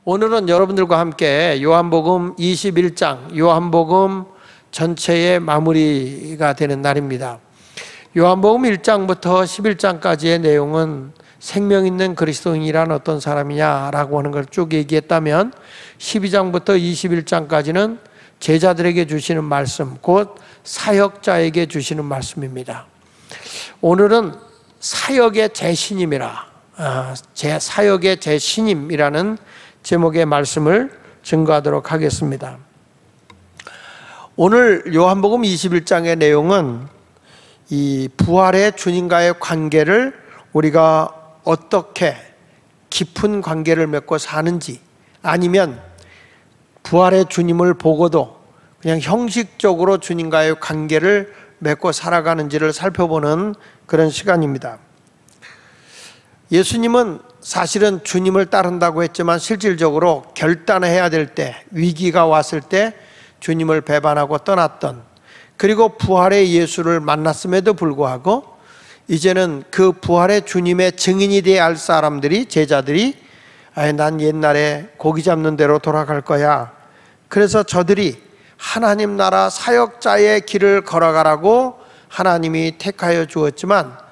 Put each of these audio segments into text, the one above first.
오늘은 여러분들과 함께 요한복음 21장, 요한복음 전체의 마무리가 되는 날입니다. 요한복음 1장부터 11장까지의 내용은 생명 있는 그리스도인이란 어떤 사람이냐라고 하는 걸 쭉 얘기했다면 12장부터 21장까지는 제자들에게 주시는 말씀, 곧 사역자에게 주시는 말씀입니다. 오늘은 사역의 재신임이라, 사역의 재신임이라는 제목의 말씀을 증거하도록 하겠습니다. 오늘 요한복음 21장의 내용은 이 부활의 주님과의 관계를 우리가 어떻게 깊은 관계를 맺고 사는지, 아니면 부활의 주님을 보고도 그냥 형식적으로 주님과의 관계를 맺고 살아가는지를 살펴보는 그런 시간입니다. 예수님은 사실은 주님을 따른다고 했지만 실질적으로 결단해야 될 때, 위기가 왔을 때 주님을 배반하고 떠났던, 그리고 부활의 예수를 만났음에도 불구하고 이제는 그 부활의 주님의 증인이 되어야 할 사람들이, 제자들이 난 옛날에 고기 잡는 대로 돌아갈 거야, 그래서 저들이 하나님 나라 사역자의 길을 걸어가라고 하나님이 택하여 주었지만,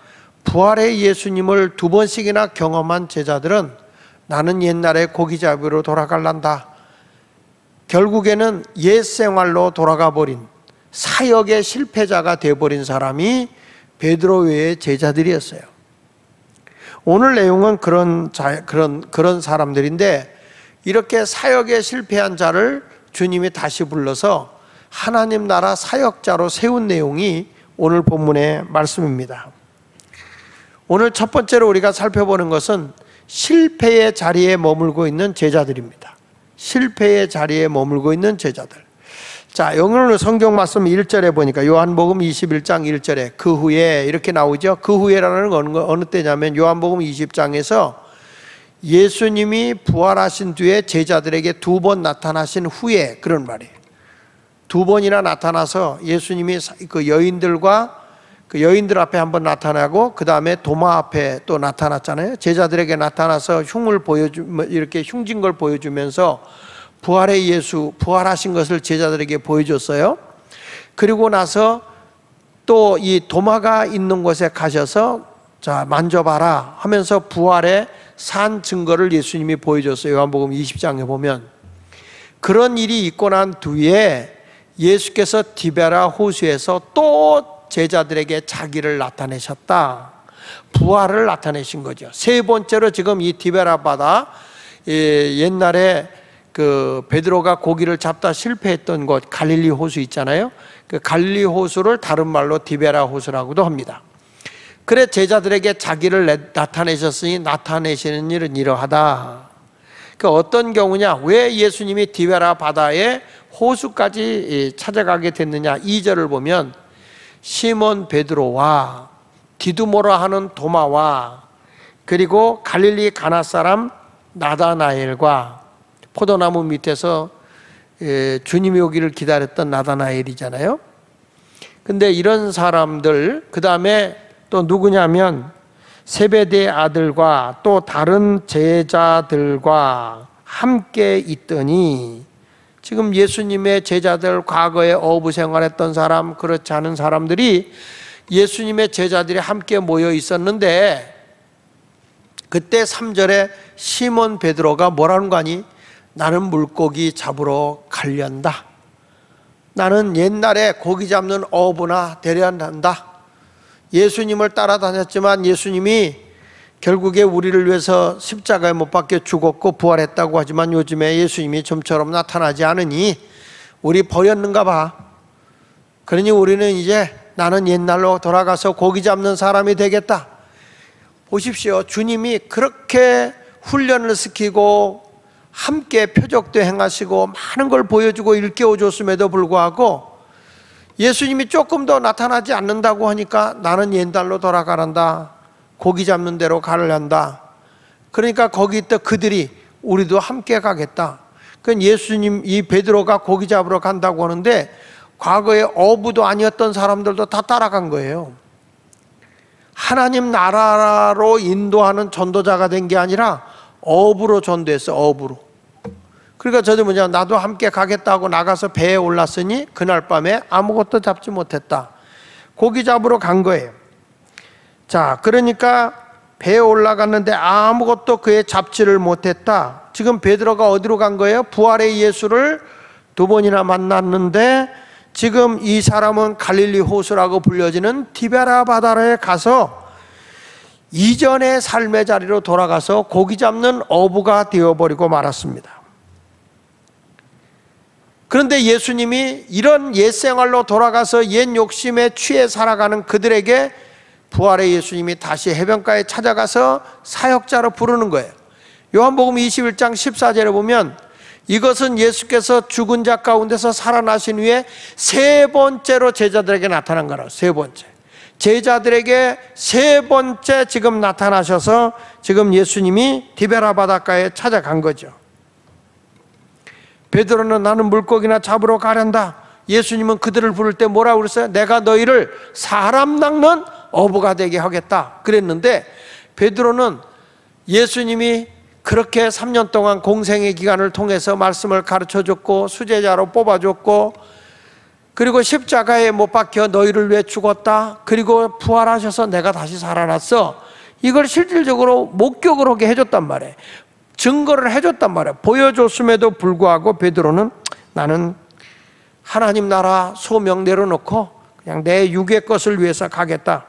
부활의 예수님을 두 번씩이나 경험한 제자들은 나는 옛날에 고기 잡으러 돌아갈란다, 결국에는 옛 생활로 돌아가 버린 사역의 실패자가 되어버린 사람이 베드로 외의 제자들이었어요. 오늘 내용은 그런 사람들인데, 이렇게 사역에 실패한 자를 주님이 다시 불러서 하나님 나라 사역자로 세운 내용이 오늘 본문의 말씀입니다. 오늘 첫 번째로 우리가 살펴보는 것은 실패의 자리에 머물고 있는 제자들입니다. 실패의 자리에 머물고 있는 제자들. 자, 오늘 성경 말씀 1절에 보니까 요한복음 21장 1절에 그 후에 이렇게 나오죠. 그 후에라는 건 어느 때냐면 요한복음 20장에서 예수님이 부활하신 뒤에 제자들에게 두 번 나타나신 후에 그런 말이에요. 두 번이나 나타나서 예수님이 그 여인들 앞에 한번 나타나고 그 다음에 도마 앞에 또 나타났잖아요. 제자들에게 나타나서 이렇게 흉진 걸 보여주면서 부활의 예수, 부활하신 것을 제자들에게 보여줬어요. 그리고 나서 또 이 도마가 있는 곳에 가셔서 자, 만져봐라 하면서 부활의 산 증거를 예수님이 보여줬어요. 요한복음 20장에 보면. 그런 일이 있고 난 뒤에 예수께서 디베라 호수에서 또 제자들에게 자기를 나타내셨다. 부활을 나타내신 거죠. 세 번째로 지금 이 디베라 바다, 옛날에 그 베드로가 고기를 잡다 실패했던 곳 갈릴리 호수 있잖아요. 그 갈릴리 호수를 다른 말로 디베라 호수라고도 합니다. 그래 제자들에게 자기를 나타내셨으니 나타내시는 일은 이러하다. 그 어떤 경우냐, 왜 예수님이 디베라 바다에 호수까지 찾아가게 됐느냐, 2절을 보면 시몬 베드로와 디두모라 하는 도마와 그리고 갈릴리 가나 사람 나다나엘과 포도나무 밑에서 주님이 오기를 기다렸던 나다나엘이잖아요. 근데 이런 사람들, 그 다음에 또 누구냐면 세베대의 아들과 또 다른 제자들과 함께 있더니, 지금 예수님의 제자들, 과거에 어부 생활했던 사람, 그렇지 않은 사람들이 예수님의 제자들이 함께 모여 있었는데, 그때 3절에 시몬 베드로가 뭐라는 거 아니? 나는 물고기 잡으러 가련다. 나는 옛날에 고기 잡는 어부나 되려한다. 예수님을 따라다녔지만 예수님이 결국에 우리를 위해서 십자가에 못 박혀 죽었고 부활했다고 하지만 요즘에 예수님이 좀처럼 나타나지 않으니 우리 버렸는가 봐. 그러니 우리는 이제 나는 옛날로 돌아가서 고기 잡는 사람이 되겠다. 보십시오. 주님이 그렇게 훈련을 시키고 함께 표적도 행하시고 많은 걸 보여주고 일깨워줬음에도 불구하고 예수님이 조금 더 나타나지 않는다고 하니까 나는 옛날로 돌아가란다. 고기 잡는 대로 가려한다. 그러니까 거기 있던 그들이 우리도 함께 가겠다. 그건 예수님, 이 베드로가 고기 잡으러 간다고 하는데 과거에 어부도 아니었던 사람들도 다 따라간 거예요. 하나님 나라로 인도하는 전도자가 된 게 아니라 어부로 전도했어. 어부로. 그러니까 저도 뭐냐, 나도 함께 가겠다고 나가서 배에 올랐으니 그날 밤에 아무것도 잡지 못했다. 고기 잡으러 간 거예요. 자, 그러니까 배에 올라갔는데 아무것도 그에 잡지를 못했다. 지금 베드로가 어디로 간 거예요? 부활의 예수를 두 번이나 만났는데 지금 이 사람은 갈릴리 호수라고 불려지는 티베라 바다에 가서 이전의 삶의 자리로 돌아가서 고기 잡는 어부가 되어버리고 말았습니다. 그런데 예수님이 이런 옛 생활로 돌아가서 옛 욕심에 취해 살아가는 그들에게 부활의 예수님이 다시 해변가에 찾아가서 사역자로 부르는 거예요. 요한복음 21장 14절에 보면 이것은 예수께서 죽은 자 가운데서 살아나신 후에 세 번째로 제자들에게 나타난 거라고. 세 번째, 제자들에게 세 번째 지금 나타나셔서 지금 예수님이 디베라 바닷가에 찾아간 거죠. 베드로는 나는 물고기나 잡으러 가련다. 예수님은 그들을 부를 때 뭐라고 그랬어요? 내가 너희를 사람 낚는 어부가 되게 하겠다 그랬는데, 베드로는 예수님이 그렇게 3년 동안 공생의 기간을 통해서 말씀을 가르쳐줬고 수제자로 뽑아줬고, 그리고 십자가에 못 박혀 너희를 위해 죽었다, 그리고 부활하셔서 내가 다시 살아났어, 이걸 실질적으로 목격을 하게 해줬단 말이에요. 증거를 해줬단 말이에요. 보여줬음에도 불구하고 베드로는 나는 하나님 나라 소명 내려놓고 그냥 내 육의 것을 위해서 가겠다,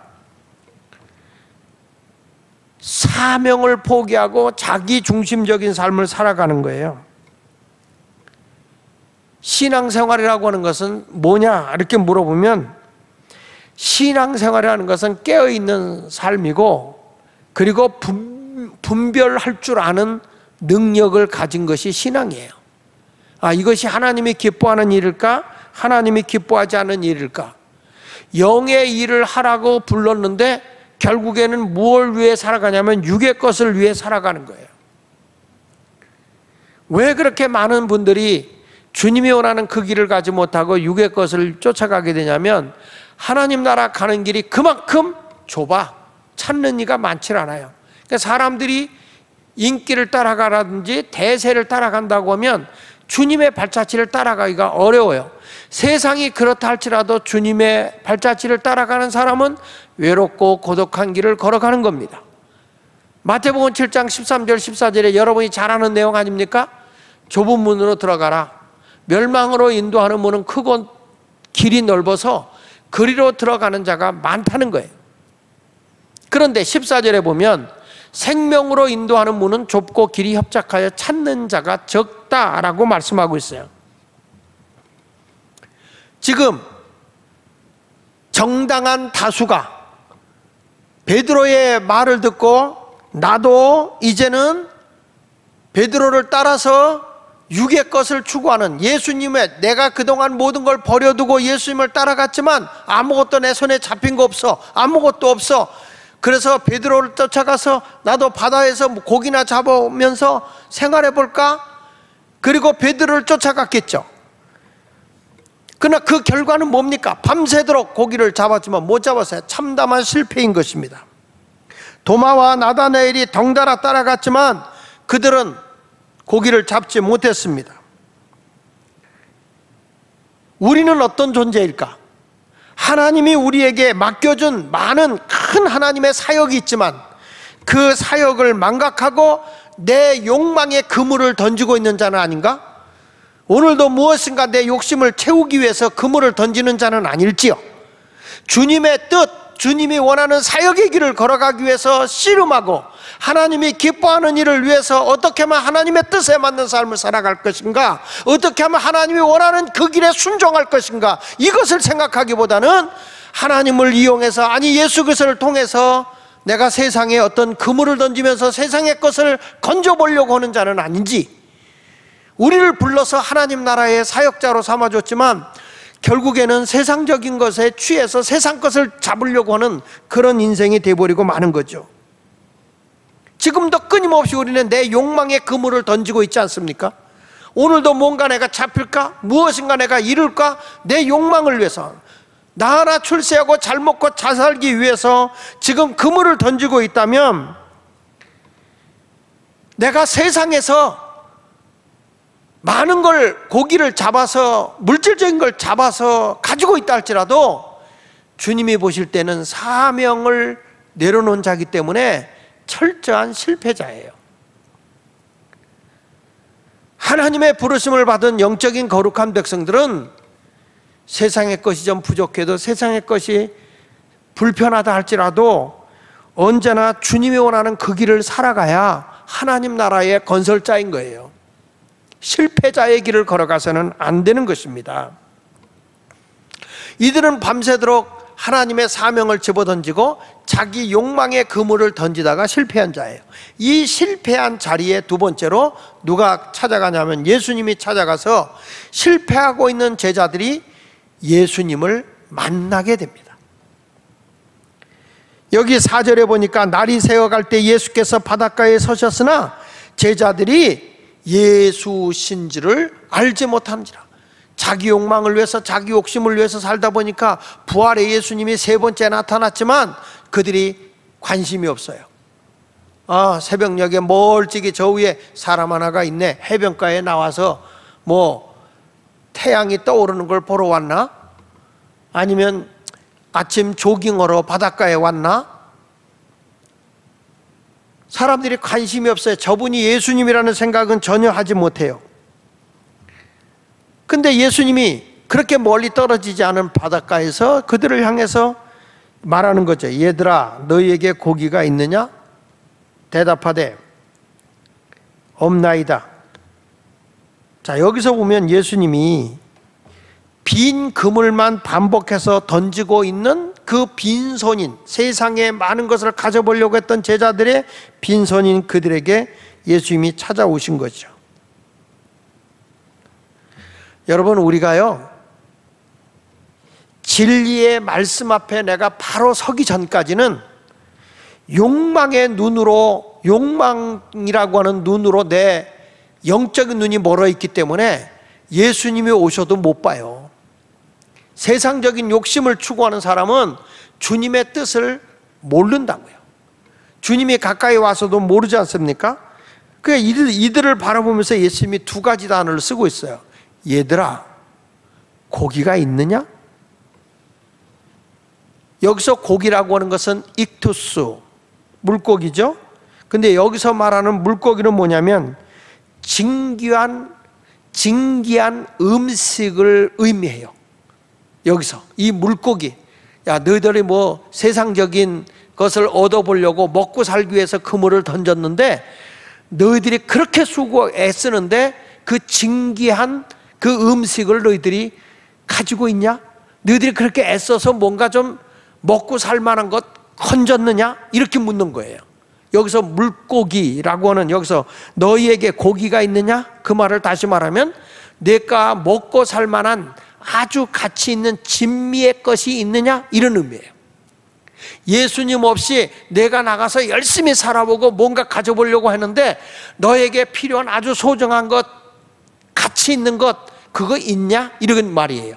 사명을 포기하고 자기 중심적인 삶을 살아가는 거예요. 신앙생활이라고 하는 것은 뭐냐 이렇게 물어보면, 신앙생활이라는 것은 깨어있는 삶이고, 그리고 분별할 줄 아는 능력을 가진 것이 신앙이에요. 아, 이것이 하나님이 기뻐하는 일일까? 하나님이 기뻐하지 않는 일일까? 영의 일을 하라고 불렀는데 결국에는 무엇을 위해 살아가냐면 육의 것을 위해 살아가는 거예요. 왜 그렇게 많은 분들이 주님이 원하는 그 길을 가지 못하고 육의 것을 쫓아가게 되냐면, 하나님 나라 가는 길이 그만큼 좁아 찾는 이가 많지 않아요. 그러니까 사람들이 인기를 따라가라든지 대세를 따라간다고 하면 주님의 발자취를 따라가기가 어려워요. 세상이 그렇다 할지라도 주님의 발자취를 따라가는 사람은 외롭고 고독한 길을 걸어가는 겁니다. 마태복음 7장 13절 14절에 여러분이 잘 아는 내용 아닙니까? 좁은 문으로 들어가라. 멸망으로 인도하는 문은 크고 길이 넓어서 그리로 들어가는 자가 많다는 거예요. 그런데 14절에 보면 생명으로 인도하는 문은 좁고 길이 협착하여 찾는 자가 적다라고 말씀하고 있어요. 지금 정당한 다수가 베드로의 말을 듣고 나도 이제는 베드로를 따라서 육의 것을 추구하는, 예수님의, 내가 그동안 모든 걸 버려두고 예수님을 따라갔지만 아무것도 내 손에 잡힌 거 없어, 아무것도 없어, 그래서 베드로를 쫓아가서 나도 바다에서 고기나 잡으면서 생활해 볼까? 그리고 베드로를 쫓아갔겠죠. 그러나 그 결과는 뭡니까? 밤새도록 고기를 잡았지만 못 잡았어요. 참담한 실패인 것입니다. 도마와 나다나엘이 덩달아 따라갔지만 그들은 고기를 잡지 못했습니다. 우리는 어떤 존재일까? 하나님이 우리에게 맡겨준 많은 큰 하나님의 사역이 있지만 그 사역을 망각하고 내 욕망의 그물을 던지고 있는 자는 아닌가? 오늘도 무엇인가 내 욕심을 채우기 위해서 그물을 던지는 자는 아닐지요. 주님의 뜻, 주님이 원하는 사역의 길을 걸어가기 위해서 씨름하고 하나님이 기뻐하는 일을 위해서 어떻게 하면 하나님의 뜻에 맞는 삶을 살아갈 것인가, 어떻게 하면 하나님이 원하는 그 길에 순종할 것인가, 이것을 생각하기보다는 하나님을 이용해서, 아니 예수 그리스도를 통해서 내가 세상에 어떤 그물을 던지면서 세상의 것을 건져보려고 하는 자는 아닌지, 우리를 불러서 하나님 나라의 사역자로 삼아줬지만 결국에는 세상적인 것에 취해서 세상 것을 잡으려고 하는 그런 인생이 돼버리고 마는 거죠. 지금도 끊임없이 우리는 내 욕망의 그물을 던지고 있지 않습니까? 오늘도 뭔가 내가 잡힐까? 무엇인가 내가 이룰까? 내 욕망을 위해서, 나 하나 출세하고 잘 먹고 잘 살기 위해서 지금 그물을 던지고 있다면, 내가 세상에서 많은 걸, 고기를 잡아서, 물질적인 걸 잡아서 가지고 있다 할지라도 주님이 보실 때는 사명을 내려놓은 자이기 때문에 철저한 실패자예요. 하나님의 부르심을 받은 영적인 거룩한 백성들은 세상의 것이 좀 부족해도, 세상의 것이 불편하다 할지라도 언제나 주님이 원하는 그 길을 살아가야 하나님 나라의 건설자인 거예요. 실패자의 길을 걸어가서는 안 되는 것입니다. 이들은 밤새도록 하나님의 사명을 집어던지고 자기 욕망의 그물을 던지다가 실패한 자예요. 이 실패한 자리에 두 번째로 누가 찾아가냐면 예수님이 찾아가서 실패하고 있는 제자들이 예수님을 만나게 됩니다. 여기 4절에 보니까 날이 새어갈 때 예수께서 바닷가에 서셨으나 제자들이 예수신지를 알지 못한지라. 자기 욕망을 위해서, 자기 욕심을 위해서 살다 보니까 부활의 예수님이 세 번째 나타났지만 그들이 관심이 없어요. 새벽녘에 멀찍이 저 위에 사람 하나가 있네, 해변가에 나와서 뭐 태양이 떠오르는 걸 보러 왔나? 아니면 아침 조깅하러 바닷가에 왔나? 사람들이 관심이 없어요. 저분이 예수님이라는 생각은 전혀 하지 못해요. 근데 예수님이 그렇게 멀리 떨어지지 않은 바닷가에서 그들을 향해서 말하는 거죠. 얘들아, 너희에게 고기가 있느냐? 대답하되 없나이다. 자, 여기서 보면 예수님이 빈 그물만 반복해서 던지고 있는 그 빈손인, 세상에 많은 것을 가져보려고 했던 제자들의 빈손인 그들에게 예수님이 찾아오신 거죠. 여러분, 우리가요, 진리의 말씀 앞에 내가 바로 서기 전까지는 욕망의 눈으로, 욕망이라고 하는 눈으로 내 영적인 눈이 멀어 있기 때문에 예수님이 오셔도 못 봐요. 세상적인 욕심을 추구하는 사람은 주님의 뜻을 모른다고요. 주님이 가까이 와서도 모르지 않습니까? 그러니까 이들을 바라보면서 예수님이 두 가지 단어를 쓰고 있어요. 얘들아, 고기가 있느냐? 여기서 고기라고 하는 것은 익투스, 물고기죠. 근데 여기서 말하는 물고기는 뭐냐면 진귀한 음식을 의미해요. 여기서 이 물고기, 야, 너희들이 뭐 세상적인 것을 얻어보려고 먹고 살기 위해서 그물을 던졌는데 너희들이 그렇게 수고 애쓰는데 그 진귀한 그 음식을 너희들이 가지고 있냐? 너희들이 그렇게 애써서 뭔가 좀 먹고 살 만한 것 건졌느냐? 이렇게 묻는 거예요. 여기서 물고기라고 하는, 여기서 너희에게 고기가 있느냐? 그 말을 다시 말하면 내가 먹고 살 만한 아주 가치 있는 진미의 것이 있느냐? 이런 의미예요. 예수님 없이 내가 나가서 열심히 살아보고 뭔가 가져보려고 했는데 너에게 필요한 아주 소중한 것, 가치 있는 것, 그거 있냐? 이런 말이에요.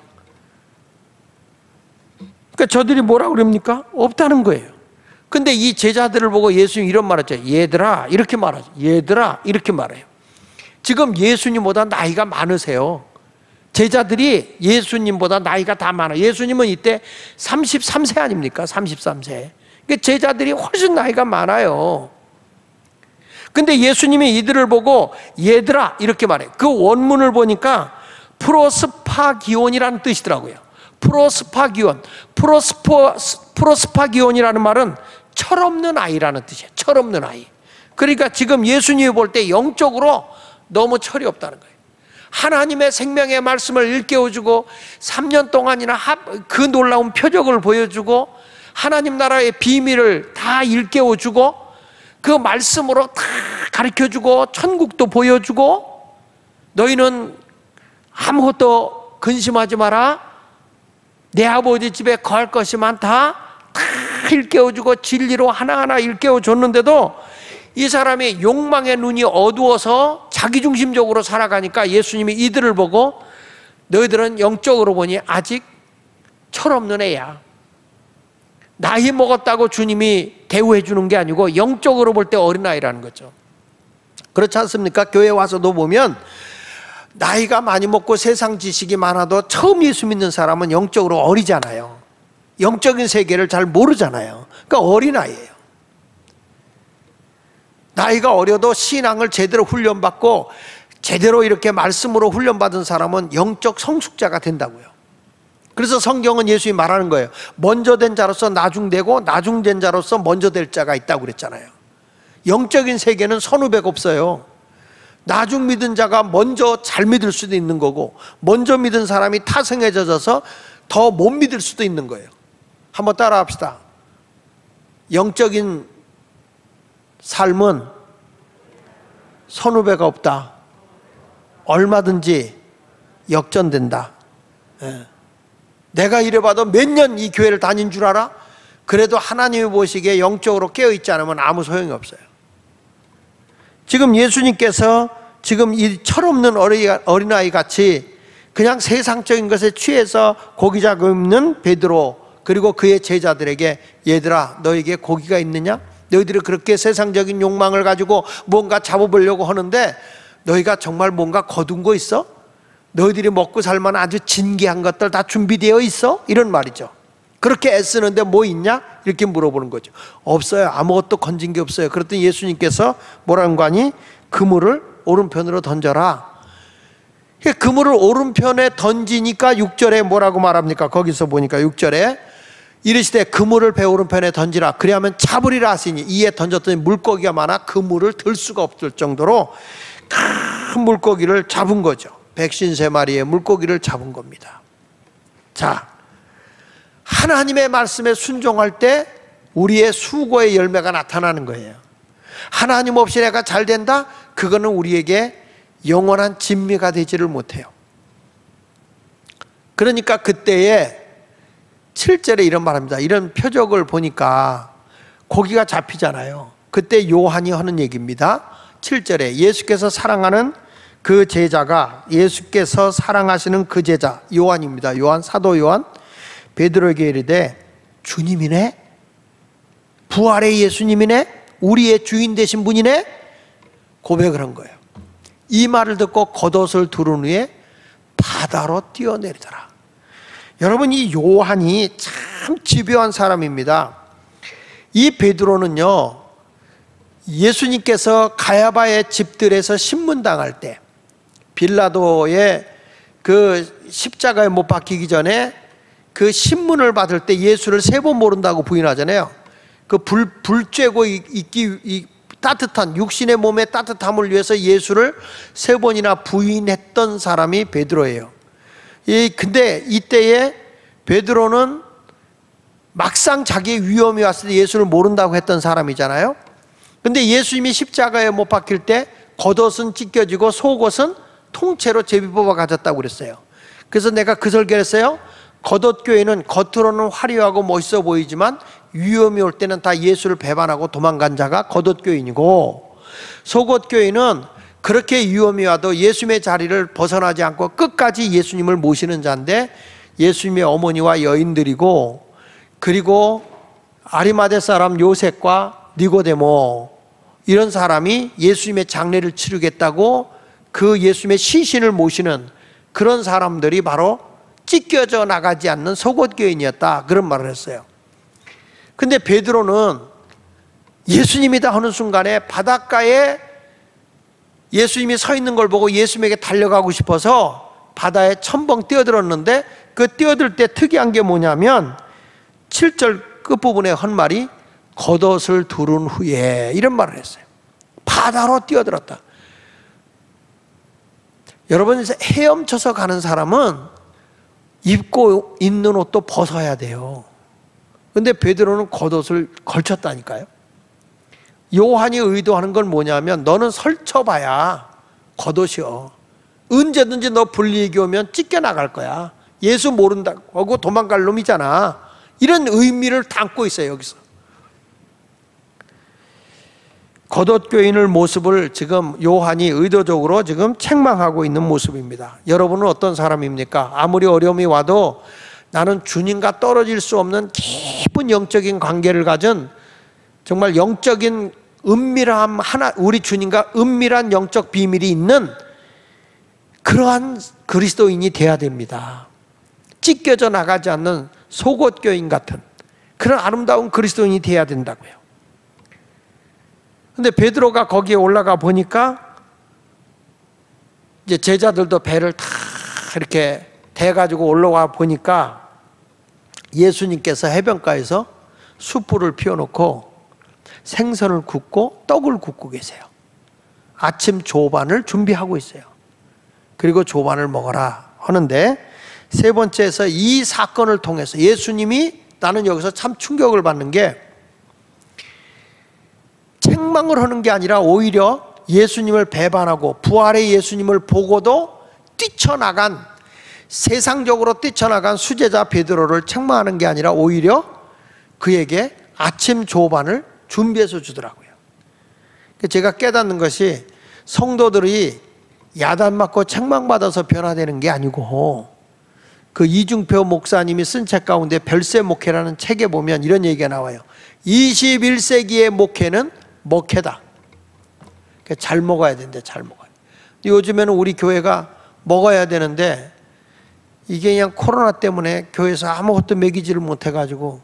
그러니까 저들이 뭐라고 그럽니까? 없다는 거예요. 근데 이 제자들을 보고 예수님 이런 말 하죠. 얘들아, 이렇게 말하죠. 얘들아, 이렇게 말해요. 지금 예수님보다 나이가 많으세요. 제자들이 예수님보다 나이가 다 많아요. 예수님은 이때 33세 아닙니까? 33세. 그러니까 제자들이 훨씬 나이가 많아요. 근데 예수님이 이들을 보고 얘들아 이렇게 말해요. 그 원문을 보니까 프로스파기온이라는 뜻이더라고요. 프로스파기온. 프로스파기온이라는 말은 철없는 아이라는 뜻이에요. 철없는 아이. 그러니까 지금 예수님이 볼 때 영적으로 너무 철이 없다는 거예요. 하나님의 생명의 말씀을 일깨워주고 3년 동안이나 그 놀라운 표적을 보여주고 하나님 나라의 비밀을 다 일깨워주고 그 말씀으로 다 가르쳐주고 천국도 보여주고 너희는 아무것도 근심하지 마라, 내 아버지 집에 거할 것이 많다, 다 일깨워주고 진리로 하나하나 일깨워줬는데도 이 사람이 욕망의 눈이 어두워서 자기중심적으로 살아가니까 예수님이 이들을 보고 너희들은 영적으로 보니 아직 철없는 애야. 나이 먹었다고 주님이 대우해 주는 게 아니고 영적으로 볼 때 어린아이라는 거죠. 그렇지 않습니까? 교회 와서도 보면 나이가 많이 먹고 세상 지식이 많아도 처음 예수 믿는 사람은 영적으로 어리잖아요. 영적인 세계를 잘 모르잖아요. 그러니까 어린아이예요. 나이가 어려도 신앙을 제대로 훈련받고 제대로 이렇게 말씀으로 훈련받은 사람은 영적 성숙자가 된다고요. 그래서 성경은 예수님이 말하는 거예요. 먼저 된 자로서 나중되고 나중된 자로서 먼저 될 자가 있다고 그랬잖아요. 영적인 세계는 선후배가 없어요. 나중 믿은 자가 먼저 잘 믿을 수도 있는 거고, 먼저 믿은 사람이 타성에 젖어서 더 못 믿을 수도 있는 거예요. 한번 따라 합시다. 영적인 삶은 선후배가 없다. 얼마든지 역전된다. 내가 이래봐도 몇 년 이 교회를 다닌 줄 알아? 그래도 하나님이 보시기에 영적으로 깨어있지 않으면 아무 소용이 없어요. 지금 예수님께서 지금 이 철없는 어린아이 같이 그냥 세상적인 것에 취해서 고기 잡는 베드로, 그리고 그의 제자들에게, 얘들아 너에게 고기가 있느냐? 너희들이 그렇게 세상적인 욕망을 가지고 뭔가 잡아보려고 하는데 너희가 정말 뭔가 거둔 거 있어? 너희들이 먹고 살만 아주 진귀한 것들 다 준비되어 있어? 이런 말이죠. 그렇게 애쓰는데 뭐 있냐? 이렇게 물어보는 거죠. 없어요. 아무것도 건진 게 없어요. 그랬더니 예수님께서 뭐라는 거 아니? 그물을 오른편으로 던져라. 그물을 오른편에 던지니까 6절에 뭐라고 말합니까? 거기서 보니까 6절에 이르시되 그물을 배 오른편에 던지라. 그리하면 잡으리라 하시니, 이에 던졌더니 물고기가 많아 그물을 들 수가 없을 정도로 큰 물고기를 잡은 거죠. 153마리의 물고기를 잡은 겁니다. 자, 하나님의 말씀에 순종할 때 우리의 수고의 열매가 나타나는 거예요. 하나님 없이 내가 잘 된다? 그거는 우리에게 영원한 진미가 되지를 못해요. 그러니까 그때에 7절에 이런 말합니다. 이런 표적을 보니까 고기가 잡히잖아요. 그때 요한이 하는 얘기입니다. 7절에 예수께서 사랑하는 그 제자가, 예수께서 사랑하시는 그 제자 요한입니다. 요한, 사도 요한 베드로에게 이르되 주님이네? 부활의 예수님이네? 우리의 주인 되신 분이네? 고백을 한 거예요. 이 말을 듣고 겉옷을 두른 후에 바다로 뛰어내리더라. 여러분, 이 요한이 참 집요한 사람입니다. 이 베드로는요, 예수님께서 가야바의 집들에서 신문당할 때, 빌라도의 그 십자가에 못 박히기 전에 그 신문을 받을 때 예수를 3번 모른다고 부인하잖아요. 그 불 쬐고 있기, 따뜻한 육신의 몸의 따뜻함을 위해서 예수를 3번이나 부인했던 사람이 베드로예요. 근데 이때에 베드로는 막상 자기의 위험이 왔을 때 예수를 모른다고 했던 사람이잖아요. 근데 예수님이 십자가에 못 박힐 때 겉옷은 찢겨지고 속옷은 통째로 제비 뽑아 가졌다고 그랬어요. 그래서 내가 그 설교를 했어요. 겉옷교회는 겉으로는 화려하고 멋있어 보이지만 위험이 올 때는 다 예수를 배반하고 도망간 자가 겉옷교인이고, 속옷교인은 그렇게 위험이 와도 예수님의 자리를 벗어나지 않고 끝까지 예수님을 모시는 자인데, 예수님의 어머니와 여인들이고, 그리고 아리마대 사람 요셉과 니고데모, 이런 사람이 예수님의 장례를 치르겠다고 그 예수님의 시신을 모시는 그런 사람들이 바로 찢겨져 나가지 않는 속옷교인이었다, 그런 말을 했어요. 근데 베드로는 예수님이다 하는 순간에 바닷가에 예수님이 서 있는 걸 보고 예수님에게 달려가고 싶어서 바다에 첨벙 뛰어들었는데, 그 뛰어들 때 특이한 게 뭐냐면 7절 끝부분에 한 말이 겉옷을 두른 후에, 이런 말을 했어요. 바다로 뛰어들었다. 여러분, 헤엄쳐서 가는 사람은 입고 있는 옷도 벗어야 돼요. 근데 베드로는 겉옷을 걸쳤다니까요. 요한이 의도하는 건 뭐냐면, 너는 설쳐봐야 겉옷이요, 언제든지 너 불리익이 오면 찢겨나갈 거야. 예수 모른다고 하고 도망갈 놈이잖아. 이런 의미를 담고 있어요, 여기서. 겉옷교인의 모습을 지금 요한이 의도적으로 지금 책망하고 있는 모습입니다. 여러분은 어떤 사람입니까? 아무리 어려움이 와도 나는 주님과 떨어질 수 없는 깊은 영적인 관계를 가진, 정말 영적인 은밀함 하나, 우리 주님과 은밀한 영적 비밀이 있는 그러한 그리스도인이 돼야 됩니다. 찢겨져 나가지 않는 속옷교인 같은 그런 아름다운 그리스도인이 돼야 된다고요. 근데 베드로가 거기에 올라가 보니까 이제 제자들도 배를 다 이렇게 대가지고 올라가 보니까 예수님께서 해변가에서 숯불을 피워놓고 생선을 굽고 떡을 굽고 계세요. 아침 조반을 준비하고 있어요. 그리고 조반을 먹어라 하는데, 세 번째에서 이 사건을 통해서 예수님이, 나는 여기서 참 충격을 받는 게, 책망을 하는 게 아니라 오히려 예수님을 배반하고 부활의 예수님을 보고도 뛰쳐나간, 세상적으로 뛰쳐나간 수제자 베드로를 책망하는 게 아니라 오히려 그에게 아침 조반을 준비해서 주더라고요. 제가 깨닫는 것이, 성도들이 야단 맞고 책망받아서 변화되는 게 아니고, 그 이중표 목사님이 쓴 책 가운데 별세 목회라는 책에 보면 이런 얘기가 나와요. 21세기의 목회는 먹회다. 잘 먹어야 된대, 잘 먹어야 돼. 요즘에는 우리 교회가 먹어야 되는데, 이게 그냥 코로나 때문에 교회에서 아무것도 먹이지를 못해가지고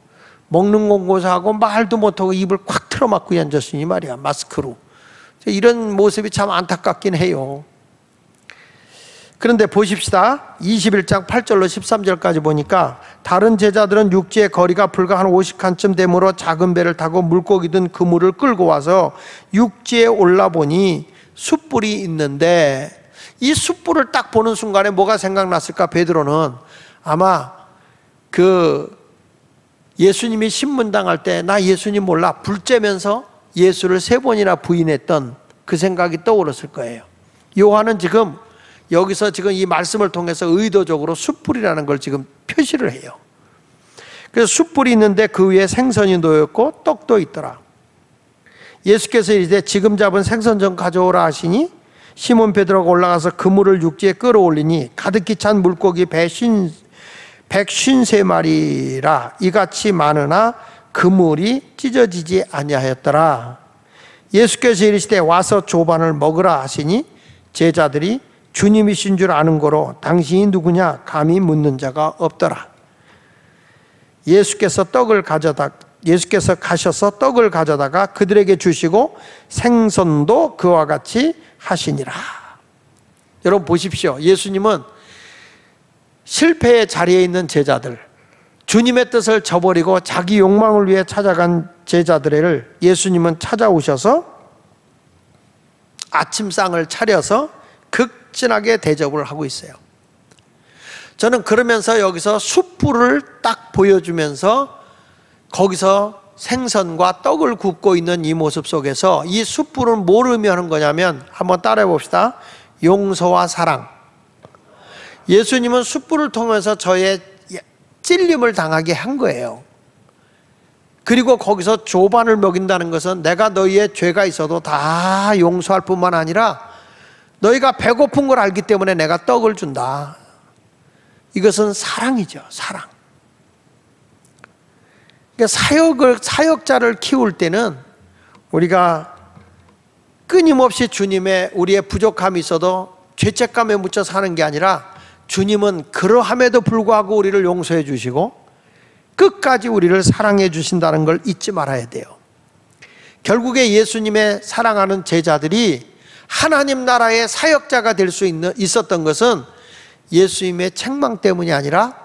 먹는 공고사하고 말도 못하고 입을 콱 틀어막고 앉았으니 말이야, 마스크로. 이런 모습이 참 안타깝긴 해요. 그런데 보십시다. 21장 8절로 13절까지 보니까, 다른 제자들은 육지의 거리가 불과 한 50칸쯤 되므로 작은 배를 타고 물고기 든 그물을 끌고 와서 육지에 올라보니 숯불이 있는데, 이 숯불을 딱 보는 순간에 뭐가 생각났을까? 베드로는 아마 그 예수님이 신문당할 때 나 예수님 몰라 불 쬐면서 예수를 3번이나 부인했던 그 생각이 떠올랐을 거예요. 요한은 지금 여기서 지금 이 말씀을 통해서 의도적으로 숯불이라는 걸 지금 표시를 해요. 그래서 숯불이 있는데 그 위에 생선이 놓였고 떡도 있더라. 예수께서 이제 지금 잡은 생선 좀 가져오라 하시니, 시몬 베드로가 올라가서 그물을 육지에 끌어올리니 가득히 찬 물고기 153마리라 이같이 많으나 그물이 찢어지지 아니하였더라. 예수께서 이르시되 와서 조반을 먹으라 하시니, 제자들이 주님이신 줄 아는 거로 당신이 누구냐 감히 묻는 자가 없더라. 예수께서 가셔서 떡을 가져다가 그들에게 주시고 생선도 그와 같이 하시니라. 여러분 보십시오. 예수님은 실패의 자리에 있는 제자들, 주님의 뜻을 저버리고 자기 욕망을 위해 찾아간 제자들을 예수님은 찾아오셔서 아침상을 차려서 극진하게 대접을 하고 있어요. 저는 그러면서 여기서 숯불을 딱 보여주면서 거기서 생선과 떡을 굽고 있는 이 모습 속에서 이 숯불은 뭘 의미하는 거냐면, 한번 따라해 봅시다. 용서와 사랑. 예수님은 숯불을 통해서 저의 찔림을 당하게 한 거예요. 그리고 거기서 조반을 먹인다는 것은 내가 너희의 죄가 있어도 다 용서할 뿐만 아니라 너희가 배고픈 걸 알기 때문에 내가 떡을 준다. 이것은 사랑이죠, 사랑. 그러니까 사역자를 키울 때는 우리가 끊임없이 주님의 우리의 부족함이 있어도 죄책감에 묻혀 사는 게 아니라, 주님은 그러함에도 불구하고 우리를 용서해 주시고 끝까지 우리를 사랑해 주신다는 걸 잊지 말아야 돼요. 결국에 예수님의 사랑하는 제자들이 하나님 나라의 사역자가 될 수 있었던 것은 예수님의 책망 때문이 아니라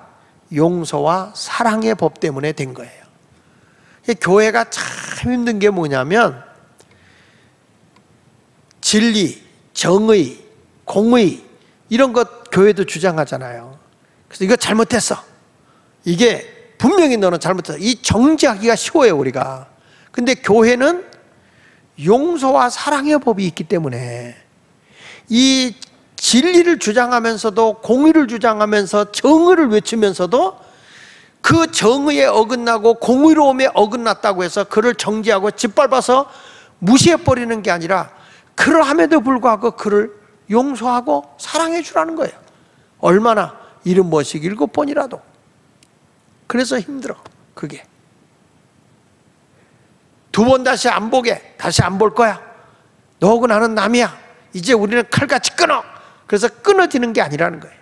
용서와 사랑의 법 때문에 된 거예요. 교회가 참 힘든 게 뭐냐면, 진리, 정의, 공의 이런 것 교회도 주장하잖아요. 그래서 이거 잘못했어, 이게 분명히 너는 잘못했어, 이 정지하기가 쉬워요 우리가. 근데 교회는 용서와 사랑의 법이 있기 때문에 이 진리를 주장하면서도, 공의를 주장하면서, 정의를 외치면서도 그 정의에 어긋나고 공의로움에 어긋났다고 해서 그를 정지하고 짓밟아서 무시해버리는 게 아니라, 그러함에도 불구하고 그를 용서하고 사랑해 주라는 거예요. 얼마나? 70번씩 7번이라도. 그래서 힘들어 그게. 2번 다시 안 보게, 다시 안 볼 거야. 너하고 나는 남이야, 이제 우리는 칼같이 끊어. 그래서 끊어지는 게 아니라는 거예요.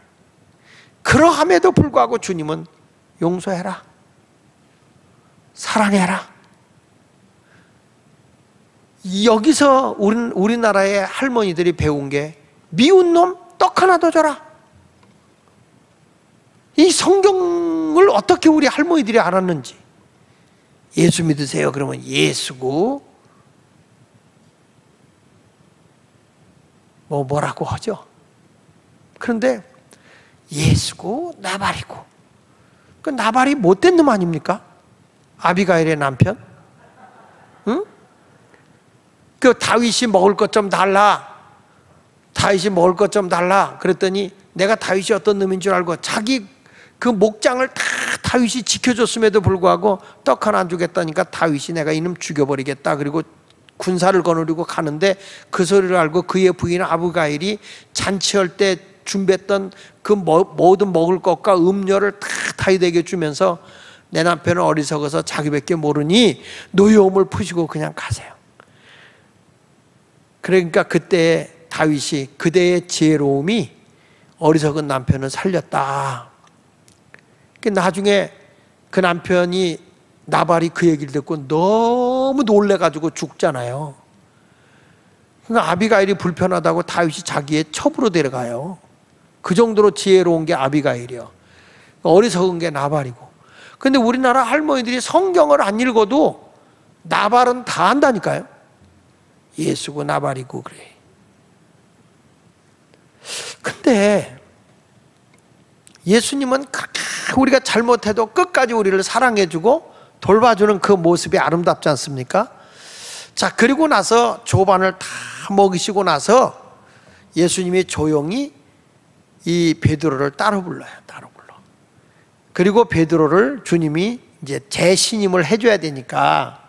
그러함에도 불구하고 주님은 용서해라, 사랑해라. 여기서 우리나라의 할머니들이 배운 게 미운 놈 떡 하나 더 줘라. 이 성경을 어떻게 우리 할머니들이 알았는지. 예수 믿으세요? 그러면 예수고 뭐라고 하죠. 그런데 예수고 나발이고, 그 나발이 못된 놈 아닙니까? 아비가일의 남편? 응? 그 다윗이 먹을 것 좀 달라. 다윗이 먹을 것 좀 달라. 그랬더니 내가 다윗이 어떤 놈인 줄 알고 자기 그 목장을 다 다윗이 지켜줬음에도 불구하고 떡 하나 안 주겠다니까 다윗이 내가 이놈 죽여버리겠다. 그리고 군사를 거느리고 가는데 그 소리를 알고 그의 부인 아비가일이 잔치할 때 준비했던 그 모든 먹을 것과 음료를 다 다윗에게 주면서 내 남편은 어리석어서 자기밖에 모르니 노여움을 푸시고 그냥 가세요. 그러니까 그때 다윗이 그대의 지혜로움이 어리석은 남편을 살렸다. 나중에 그 남편이 나발이 그 얘기를 듣고 너무 놀래가지고 죽잖아요. 그러니까 아비가일이 불편하다고 다윗이 자기의 첩으로 데려가요. 그 정도로 지혜로운 게 아비가일이요. 어리석은 게 나발이고. 근데 우리나라 할머니들이 성경을 안 읽어도 나발은 다 안다니까요. 예수고 나발이고 그래. 근데 예수님은 우리가 잘못해도 끝까지 우리를 사랑해주고 돌봐주는 그 모습이 아름답지 않습니까? 자, 그리고 나서 조반을 다 먹이시고 나서 예수님이 조용히 이 베드로를 따로 불러요. 따로 불러. 그리고 베드로를 주님이 이제 재신임을 해줘야 되니까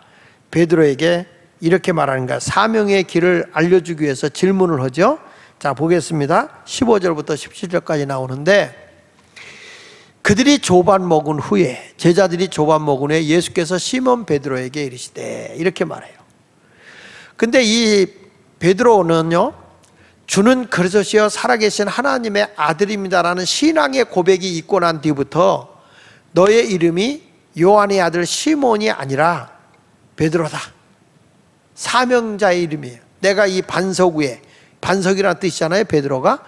베드로에게 이렇게 말하는 거야. 사명의 길을 알려주기 위해서 질문을 하죠. 자, 보겠습니다. 15절부터 17절까지 나오는데, 그들이 조반 먹은 후에, 제자들이 조반 먹은 후에 예수께서 시몬 베드로에게 이르시되, 이렇게 말해요. 근데 이 베드로는요, 주는 그리스도시여 살아계신 하나님의 아들입니다라는 신앙의 고백이 있고 난 뒤부터 너의 이름이 요한의 아들 시몬이 아니라 베드로다. 사명자의 이름이에요. 내가 이 반석 위에, 반석이라는 뜻이잖아요, 베드로가.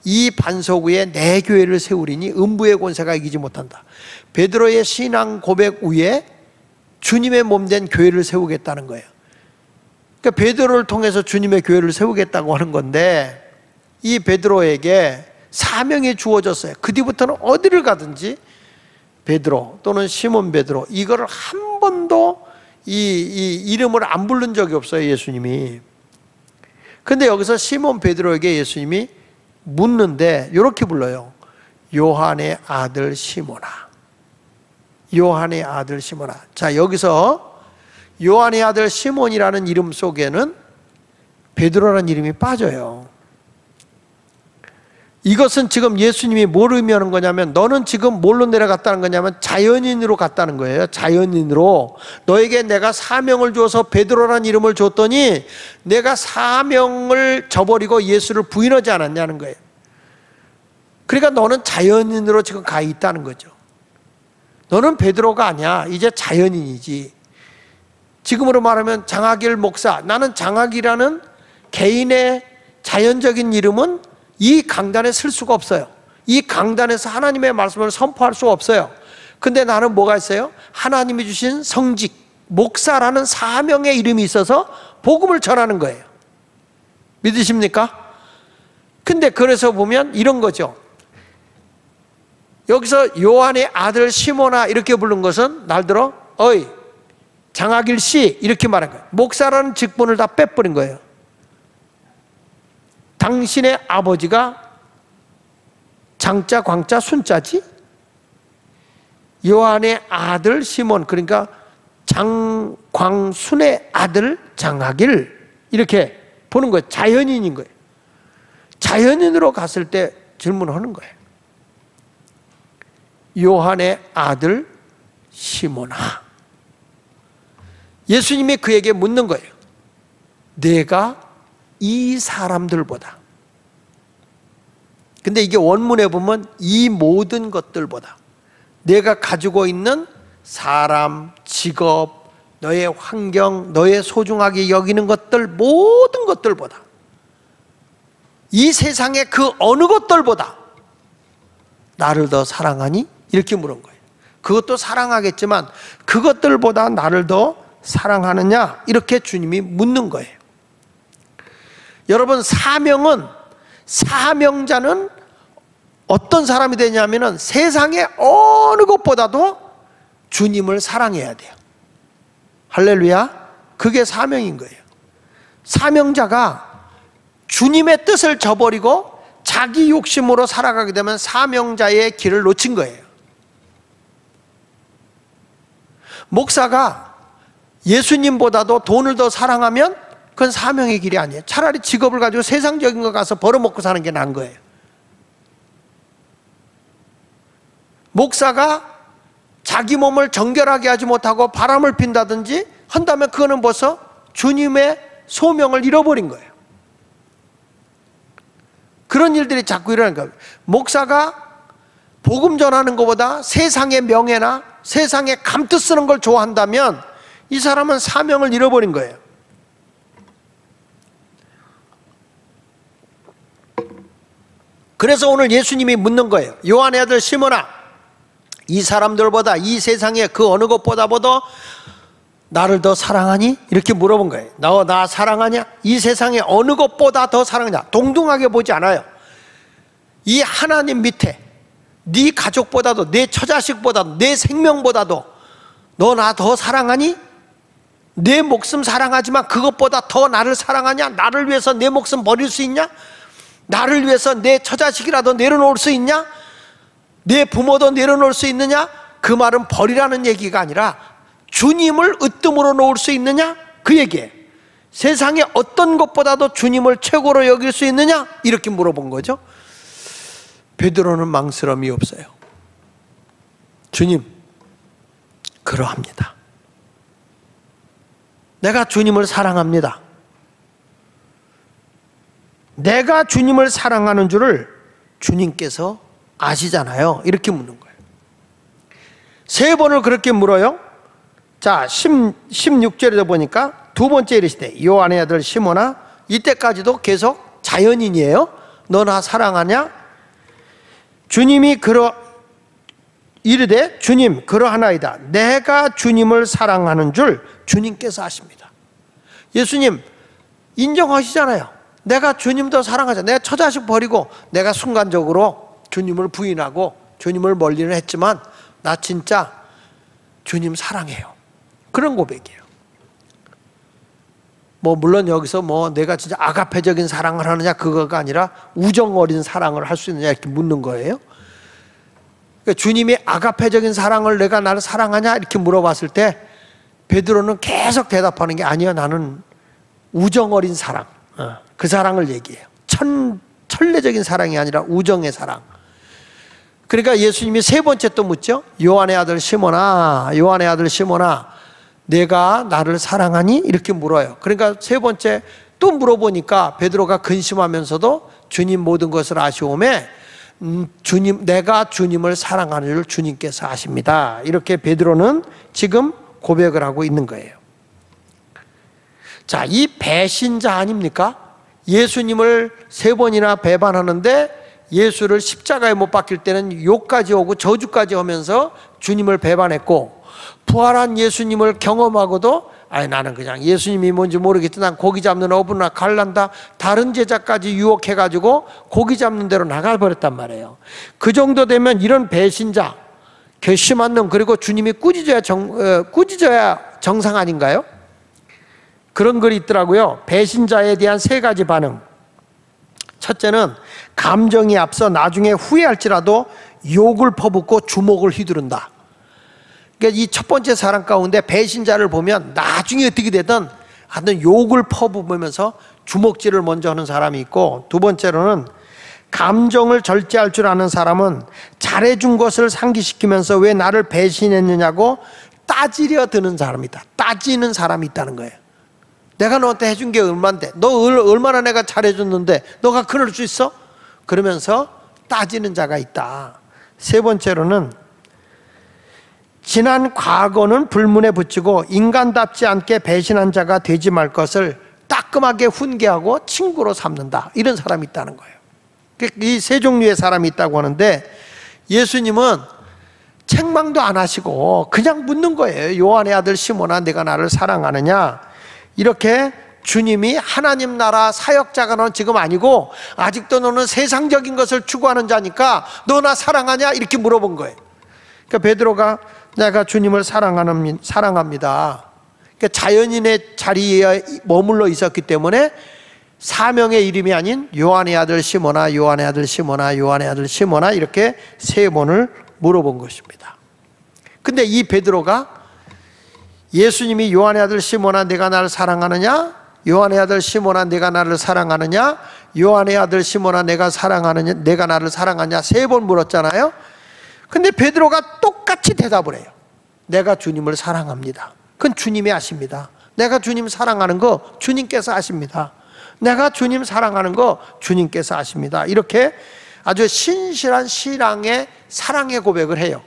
이 반석 위에 내 교회를 세우리니 음부의 권세가 이기지 못한다. 베드로의 신앙 고백 위에 주님의 몸된 교회를 세우겠다는 거예요. 그러니까 베드로를 통해서 주님의 교회를 세우겠다고 하는 건데, 이 베드로에게 사명이 주어졌어요. 그 뒤부터는 어디를 가든지 베드로 또는 시몬 베드로, 이거를 한 번도 이 이름을 안 부른 적이 없어요, 예수님이. 근데 여기서 시몬 베드로에게 예수님이 묻는데 이렇게 불러요. 요한의 아들 시몬아. 요한의 아들 시몬아. 자, 여기서 요한의 아들 시몬이라는 이름 속에는 베드로라는 이름이 빠져요. 이것은 지금 예수님이 뭘 의미하는 거냐면, 너는 지금 뭘로 내려갔다는 거냐면 자연인으로 갔다는 거예요. 자연인으로. 너에게 내가 사명을 주어서 베드로라는 이름을 줬더니 내가 사명을 저버리고 예수를 부인하지 않았냐는 거예요. 그러니까 너는 자연인으로 지금 가 있다는 거죠. 너는 베드로가 아니야. 이제 자연인이지. 지금으로 말하면 장하길 목사, 나는 장하기라는 개인의 자연적인 이름은 이 강단에 쓸 수가 없어요. 이 강단에서 하나님의 말씀을 선포할 수가 없어요. 근데 나는 뭐가 있어요? 하나님이 주신 성직, 목사라는 사명의 이름이 있어서 복음을 전하는 거예요. 믿으십니까? 근데 그래서 보면 이런 거죠. 여기서 요한의 아들 시몬아 이렇게 부른 것은 날들어 어이 장하길 씨 이렇게 말한 거예요. 목사라는 직분을 다 빼버린 거예요. 당신의 아버지가 장자, 광자, 순자지? 요한의 아들 시몬, 그러니까 장광순의 아들 장하길 이렇게 보는 거예요. 자연인인 거예요. 자연인으로 갔을 때 질문하는 거예요. 요한의 아들 시몬아. 예수님이 그에게 묻는 거예요. 내가 이 사람들보다 근데 이게 원문에 보면 이 모든 것들보다, 내가 가지고 있는 사람, 직업, 너의 환경, 너의 소중하게 여기는 것들, 모든 것들보다, 이 세상의 그 어느 것들보다 나를 더 사랑하니? 이렇게 물은 거예요. 그것도 사랑하겠지만 그것들보다 나를 더 사랑하느냐? 이렇게 주님이 묻는 거예요. 여러분, 사명자는 어떤 사람이 되냐면은 세상의 어느 것보다도 주님을 사랑해야 돼요. 할렐루야. 그게 사명인 거예요. 사명자가 주님의 뜻을 저버리고 자기 욕심으로 살아가게 되면 사명자의 길을 놓친 거예요. 목사가 예수님보다도 돈을 더 사랑하면 그건 사명의 길이 아니에요. 차라리 직업을 가지고 세상적인 거 가서 벌어먹고 사는 게 나은 거예요. 목사가 자기 몸을 정결하게 하지 못하고 바람을 핀다든지 한다면 그거는 벌써 주님의 소명을 잃어버린 거예요. 그런 일들이 자꾸 일어나는 거예요. 목사가 복음 전하는 것보다 세상의 명예나 세상에 감투 쓰는 걸 좋아한다면 이 사람은 사명을 잃어버린 거예요. 그래서 오늘 예수님이 묻는 거예요. 요한의 아들 시몬아, 이 사람들보다, 이 세상의 그 어느 것보다도 나를 더 사랑하니? 이렇게 물어본 거예요. 너 나 사랑하냐? 이 세상의 어느 것보다 더 사랑하냐? 동등하게 보지 않아요. 이 하나님 밑에 네 가족보다도, 내 처자식보다도, 내 생명보다도 너 나 더 사랑하니? 내 목숨 사랑하지만 그것보다 더 나를 사랑하냐? 나를 위해서 내 목숨 버릴 수 있냐? 나를 위해서 내 처자식이라도 내려놓을 수 있냐? 내 부모도 내려놓을 수 있느냐? 그 말은 버리라는 얘기가 아니라 주님을 으뜸으로 놓을 수 있느냐? 그 얘기예요. 세상에 어떤 것보다도 주님을 최고로 여길 수 있느냐? 이렇게 물어본 거죠. 베드로는 망설임이 없어요. 주님, 그러합니다. 내가 주님을 사랑합니다. 내가 주님을 사랑하는 줄을 주님께서 아시잖아요. 이렇게 묻는 거예요. 세 번을 그렇게 물어요. 자, 16절에 보니까 두 번째 이르시되 요한의 아들 시몬아, 이때까지도 계속 자연인이에요. 너 나 사랑하냐? 주님이 이르되 주님 그러하나이다. 내가 주님을 사랑하는 줄 주님께서 아십니다. 예수님 인정하시잖아요. 내가 주님도 사랑하잖아요. 내가 처자식 버리고 내가 순간적으로 주님을 부인하고 주님을 멀리는 했지만 나 진짜 주님 사랑해요. 그런 고백이에요. 물론 여기서 내가 진짜 아가페적인 사랑을 하느냐 그거가 아니라 우정 어린 사랑을 할 수 있느냐 이렇게 묻는 거예요. 그러니까 주님이 아가페적인 사랑을 내가 나를 사랑하냐 이렇게 물어봤을 때 베드로는 계속 대답하는 게 아니요, 나는 우정 어린 사랑, 그 사랑을 얘기해요. 천례적인 사랑이 아니라 우정의 사랑. 그러니까 예수님이 세 번째 또 묻죠. 요한의 아들 시몬아, 요한의 아들 시몬아, 내가 나를 사랑하니? 이렇게 물어요. 그러니까 세 번째 또 물어보니까 베드로가 근심하면서도 주님 모든 것을 아시오매 주님, 내가 주님을 사랑하는 줄 주님께서 아십니다. 이렇게 베드로는 지금 고백을 하고 있는 거예요. 자, 이 배신자 아닙니까? 예수님을 세 번이나 배반하는데 예수를 십자가에 못 박힐 때는 욕까지 오고 저주까지 하면서 주님을 배반했고, 부활한 예수님을 경험하고도 나는 그냥 예수님이 뭔지 모르겠지, 난 고기 잡는 어부나 갈란다, 다른 제자까지 유혹해가지고 고기 잡는 대로 나가버렸단 말이에요. 그 정도 되면 이런 배신자, 괘씸한 놈, 그리고 주님이 꾸짖어야 정상 아닌가요? 그런 글이 있더라고요. 배신자에 대한 세 가지 반응. 첫째는 감정이 앞서 나중에 후회할지라도 욕을 퍼붓고 주먹을 휘두른다. 그러니까 이 첫 번째 사람 가운데 배신자를 보면 나중에 어떻게 되든 하여튼 욕을 퍼부으면서 주먹질을 먼저 하는 사람이 있고, 두 번째로는 감정을 절제할 줄 아는 사람은 잘해준 것을 상기시키면서 왜 나를 배신했느냐고 따지려 드는 사람이다. 따지는 사람이 있다는 거예요. 내가 너한테 해준 게 얼만데, 너 얼마나 내가 잘해줬는데 너가 그럴 수 있어? 그러면서 따지는 자가 있다. 세 번째로는 지난 과거는 불문에 붙이고 인간답지 않게 배신한 자가 되지 말 것을 따끔하게 훈계하고 친구로 삼는다. 이런 사람이 있다는 거예요. 이 세 종류의 사람이 있다고 하는데 예수님은 책망도 안 하시고 그냥 묻는 거예요. 요한의 아들 시몬아, 내가 나를 사랑하느냐? 이렇게 주님이 하나님 나라 사역자가 너는 지금 아니고 아직도 너는 세상적인 것을 추구하는 자니까 너 나 사랑하냐? 이렇게 물어본 거예요. 그러니까 베드로가 내가 주님을 사랑합니다. 그러니까 자연인의 자리에 머물러 있었기 때문에 사명의 이름이 아닌 요한의 아들 시몬아, 요한의 아들 시몬아, 요한의 아들 시몬아 이렇게 세 번을 물어본 것입니다. 근데 이 베드로가 예수님이 요한의 아들 시몬아 내가 나를 사랑하느냐? 요한의 아들 시몬아 내가 나를 사랑하느냐? 요한의 아들 시몬아 내가 나를 사랑하냐? 세 번 물었잖아요. 근데 베드로가 똑같이 대답을 해요. 내가 주님을 사랑합니다. 그건 주님이 아십니다. 내가 주님 사랑하는 거 주님께서 아십니다. 내가 주님 사랑하는 거 주님께서 아십니다. 이렇게 아주 신실한 신앙의 사랑의 고백을 해요.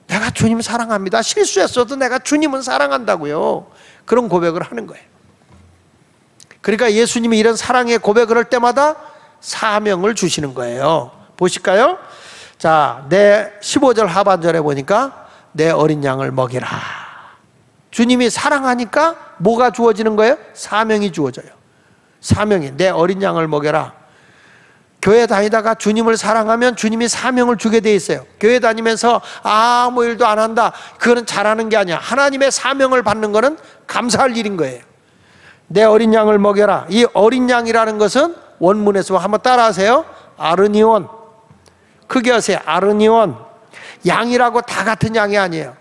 내가 주님 사랑합니다. 실수했어도 내가 주님은 사랑한다고요. 그런 고백을 하는 거예요. 그러니까 예수님이 이런 사랑의 고백을 할 때마다 사명을 주시는 거예요. 보실까요? 자, 내 15절 하반절에 보니까 내 어린 양을 먹이라. 주님이 사랑하니까 뭐가 주어지는 거예요? 사명이 주어져요. 사명이 내 어린 양을 먹여라. 교회 다니다가 주님을 사랑하면 주님이 사명을 주게 돼 있어요. 교회 다니면서 아무 일도 안 한다, 그거는 잘하는 게 아니야. 하나님의 사명을 받는 거는 감사할 일인 거예요. 내 어린 양을 먹여라. 이 어린 양이라는 것은 원문에서 한번 따라하세요. 아르니온. 크게 하세요. 아르니온. 양이라고 다 같은 양이 아니에요.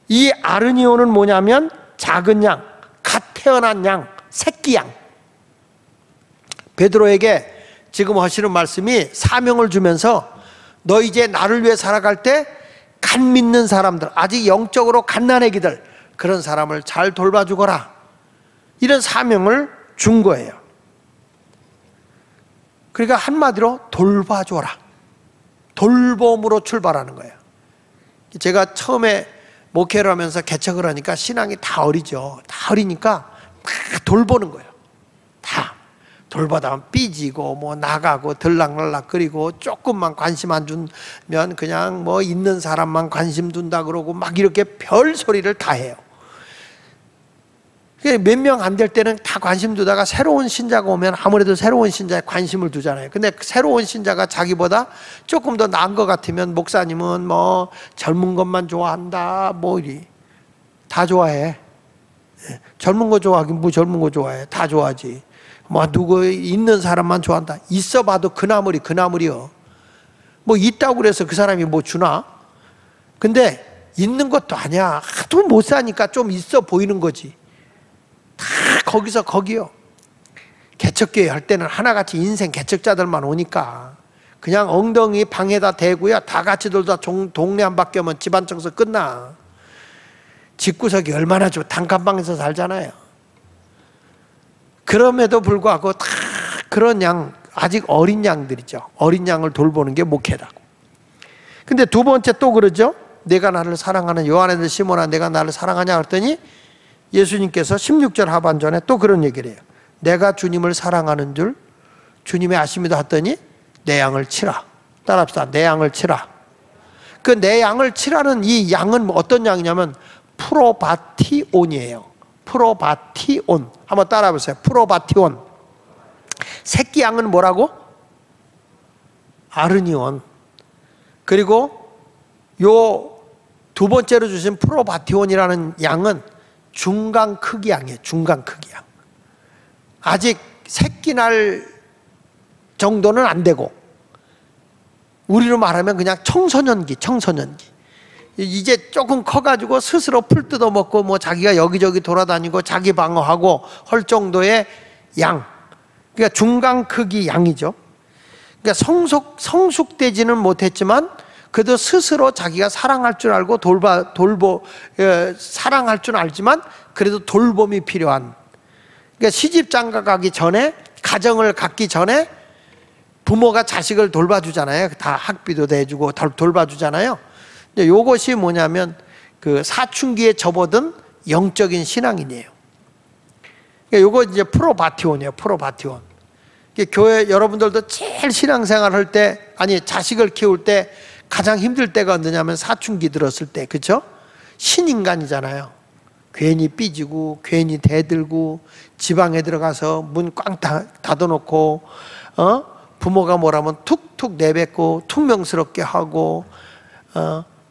이 아르니온은 뭐냐면 작은 양, 갓 태어난 양, 새끼 양. 베드로에게 지금 하시는 말씀이 사명을 주면서 너 이제 나를 위해 살아갈 때 간 믿는 사람들, 아직 영적으로 갓난애기들, 그런 사람을 잘 돌봐주거라. 이런 사명을 준 거예요. 그러니까 한마디로 돌봐줘라. 돌봄으로 출발하는 거예요. 제가 처음에 목회를 하면서 개척을 하니까 신앙이 다 어리죠. 다 어리니까 막 돌보는 거예요. 다 돌보다 삐지고 뭐 나가고 들락날락거리고 조금만 관심 안 주면 그냥 뭐 있는 사람만 관심 둔다 그러고 막 이렇게 별 소리를 다 해요. 몇 명 안 될 때는 다 관심 두다가 새로운 신자가 오면 아무래도 새로운 신자에 관심을 두잖아요. 근데 새로운 신자가 자기보다 조금 더 나은 것 같으면 목사님은 뭐 젊은 것만 좋아한다, 뭐 이리 다 좋아해. 젊은 거 좋아하긴 뭐 젊은 거 좋아해. 다 좋아하지. 뭐 누구 있는 사람만 좋아한다. 있어봐도 그나물이요. 뭐 있다고 그래서 그 사람이 뭐 주나? 근데 있는 것도 아니야. 하도 못 사니까 좀 있어 보이는 거지. 다 거기서 거기요. 개척교회 할 때는 하나같이 인생 개척자들만 오니까 그냥 엉덩이 방에다 대고요. 다 같이 놀다 동네 한 바퀴 오면 집안 청소 끝나. 집구석이 얼마나 좋아. 단칸방에서 살잖아요. 그럼에도 불구하고 다 그런 양, 아직 어린 양들이죠. 어린 양을 돌보는 게 목회라고. 근데 두 번째 또 그러죠. 내가 나를 사랑하는 요한의 아들 시몬아 내가 나를 사랑하냐 그랬더니 예수님께서 16절 하반전에 또 그런 얘기를 해요. 내가 주님을 사랑하는 줄 주님이 아십니다 했더니 내 양을 치라. 따라합시다. 내 양을 치라. 그 내 양을 치라는 이 양은 어떤 양이냐면 프로바티온이에요. 프로바티온. 한번 따라해보세요. 프로바티온. 새끼 양은 뭐라고? 아르니온. 그리고 요 두 번째로 주신 프로바티온이라는 양은 중간 크기 양이에요. 중간 크기 양. 아직 새끼 날 정도는 안 되고 우리로 말하면 그냥 청소년기. 이제 조금 커가지고 스스로 풀 뜯어먹고 뭐 자기가 여기저기 돌아다니고 자기 방어하고 할 정도의 양. 그러니까 중간 크기 양이죠. 그러니까 성숙되지는 못했지만 그래도 스스로 자기가 사랑할 줄 알고 사랑할 줄 알지만 그래도 돌봄이 필요한. 그러니까 시집장가 가기 전에, 가정을 갖기 전에 부모가 자식을 돌봐주잖아요. 다 학비도 내주고 돌봐주잖아요. 근데 요것이 뭐냐면 그 사춘기에 접어든 영적인 신앙인이에요. 요거 이제 프로바티온이에요. 프로바티온. 교회 여러분들도 제일 신앙생활 할 때, 아니 자식을 키울 때 가장 힘들 때가 언제냐면 사춘기 들었을 때, 그렇죠? 신인간이잖아요. 괜히 삐지고 괜히 대들고 지방에 들어가서 문 꽝 닫아놓고 부모가 뭐라면 툭툭 내뱉고 퉁명스럽게 하고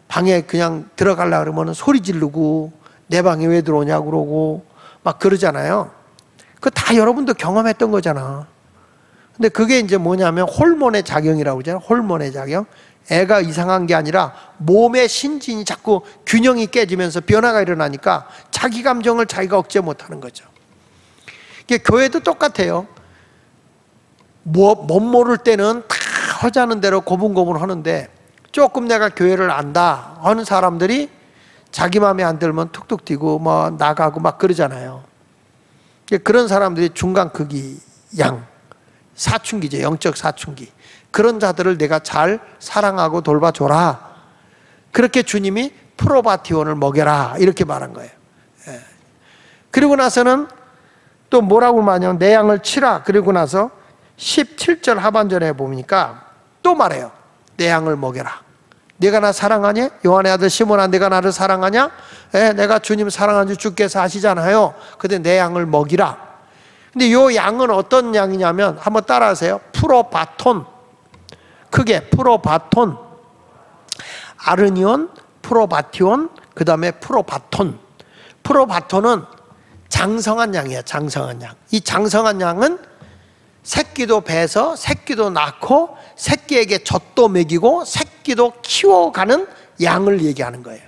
방에 그냥 들어가려고 그러면 소리 지르고 내 방에 왜 들어오냐고 그러고 막 그러잖아요. 그거 다 여러분도 경험했던 거잖아. 근데 그게 이제 뭐냐면 호르몬의 작용이라고 그러잖아요. 호르몬의 작용. 애가 이상한 게 아니라 몸의 신진이 자꾸 균형이 깨지면서 변화가 일어나니까 자기 감정을 자기가 억제 못하는 거죠. 이게 교회도 똑같아요. 못 모를 때는 다 하자는 대로 고분고분 하는데 조금 내가 교회를 안다 하는 사람들이 자기 마음에 안 들면 툭툭 튀고 뭐 나가고 막 그러잖아요. 그런 사람들이 중간크기 양, 사춘기죠. 영적 사춘기. 그런 자들을 내가 잘 사랑하고 돌봐줘라. 그렇게 주님이 프로바티온을 먹여라 이렇게 말한 거예요. 그리고 나서는 또 뭐라고 말하냐면 내 양을 치라. 그리고 나서 17절 하반절에 보니까 또 말해요. 내 양을 먹여라. 내가 나 사랑하냐? 요한의 아들 시몬아, 내가 나를 사랑하냐? 내가 주님 사랑하는 줄 주께서 아시잖아요. 근데 내 양을 먹이라. 근데 요 양은 어떤 양이냐면 한번 따라하세요. 프로바톤. 크게 프로바톤. 아르니온, 프로바티온, 그 다음에 프로바톤. 프로바톤은 장성한 양이에요. 장성한 양. 이 장성한 양은 새끼도 베서 새끼도 낳고 새끼에게 젖도 먹이고 새끼도 키워가는 양을 얘기하는 거예요.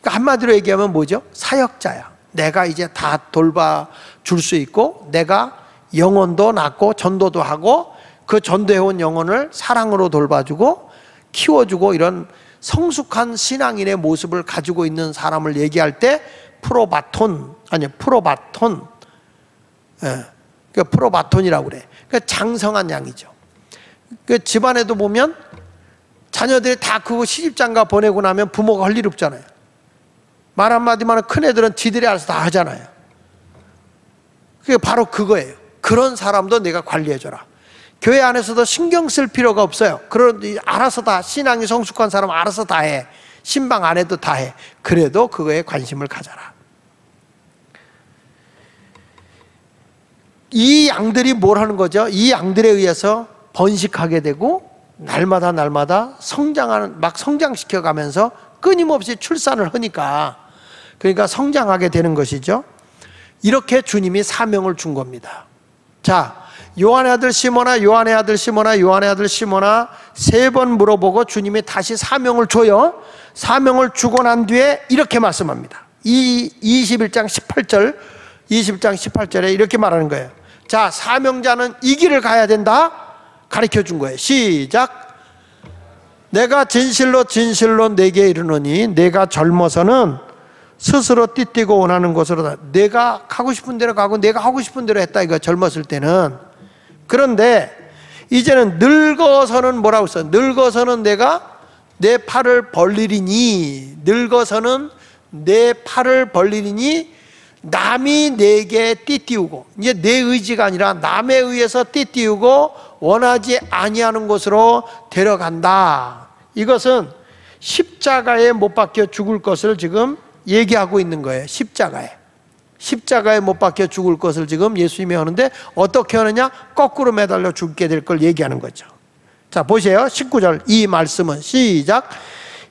그러니까 한마디로 얘기하면 뭐죠? 사역자야. 내가 이제 다 돌봐줄 수 있고 내가 영혼도 낳고 전도도 하고 그 전도해온 영혼을 사랑으로 돌봐주고 키워주고 이런 성숙한 신앙인의 모습을 가지고 있는 사람을 얘기할 때 프로바톤, 아니 프로바톤, 그러니까 프로바톤이라고 그래. 그러니까 장성한 양이죠. 그 집안에도 보면 자녀들이 다 그거 시집장가 보내고 나면 부모가 할 일 없잖아요. 말 한마디만 큰 애들은 지들이 알아서 다 하잖아요. 그게 바로 그거예요. 그런 사람도 내가 관리해줘라. 교회 안에서도 신경 쓸 필요가 없어요. 그런 알아서 다 신앙이 성숙한 사람 알아서 다 해. 신방 안 해도 다 해. 그래도 그거에 관심을 가져라. 이 양들이 뭘 하는 거죠? 이 양들에 의해서 번식하게 되고 날마다 성장하는, 막 성장시켜 가면서 끊임없이 출산을 하니까 그러니까 성장하게 되는 것이죠. 이렇게 주님이 사명을 준 겁니다. 자, 요한의 아들 시몬아, 요한의 아들 시몬아, 요한의 아들 시몬아 3번 물어보고 주님이 다시 사명을 줘요. 사명을 주고 난 뒤에 이렇게 말씀합니다. 21장 18절, 21장 18절에 이렇게 말하는 거예요. 자, 사명자는 이 길을 가야 된다 가르쳐 준 거예요. 시작. 내가 진실로 진실로 내게 이르노니 내가 젊어서는 스스로 띠뛰고 원하는 곳으로 내가 가고 싶은 대로 가고 내가 하고 싶은 대로 했다 이거 젊었을 때는. 그런데 이제는 늙어서는 뭐라고 써? 늙어서는 내가 내 팔을 벌리리니, 늙어서는 내 팔을 벌리리니 남이 내게 띠띠우고, 이제 내 의지가 아니라 남에 의해서 띠띠우고 원하지 아니하는 곳으로 데려간다. 이것은 십자가에 못 박혀 죽을 것을 지금 얘기하고 있는 거예요. 십자가에 못 박혀 죽을 것을 지금 예수님이 하는데 어떻게 하느냐? 거꾸로 매달려 죽게 될 걸 얘기하는 거죠. 자, 보세요. 19절 이 말씀은 시작.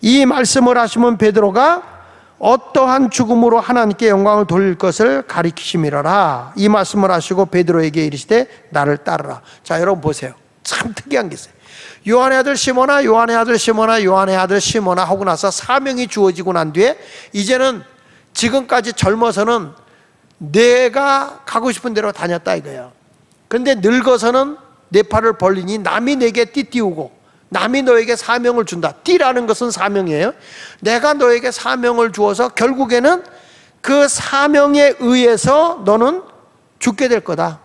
이 말씀을 하시면 베드로가 어떠한 죽음으로 하나님께 영광을 돌릴 것을 가리키심이라라. 이 말씀을 하시고 베드로에게 이르시되 나를 따르라. 자, 여러분 보세요. 참 특이한 게 있어요. 요한의 아들 시몬아, 요한의 아들 시몬아, 요한의 아들 시몬아 하고 나서 사명이 주어지고 난 뒤에 이제는 지금까지 젊어서는 내가 가고 싶은 대로 다녔다 이거예요. 그런데 늙어서는 내 팔을 벌리니 남이 내게 띠띠우고 남이 너에게 사명을 준다. 띠라는 것은 사명이에요. 내가 너에게 사명을 주어서 결국에는 그 사명에 의해서 너는 죽게 될 거다.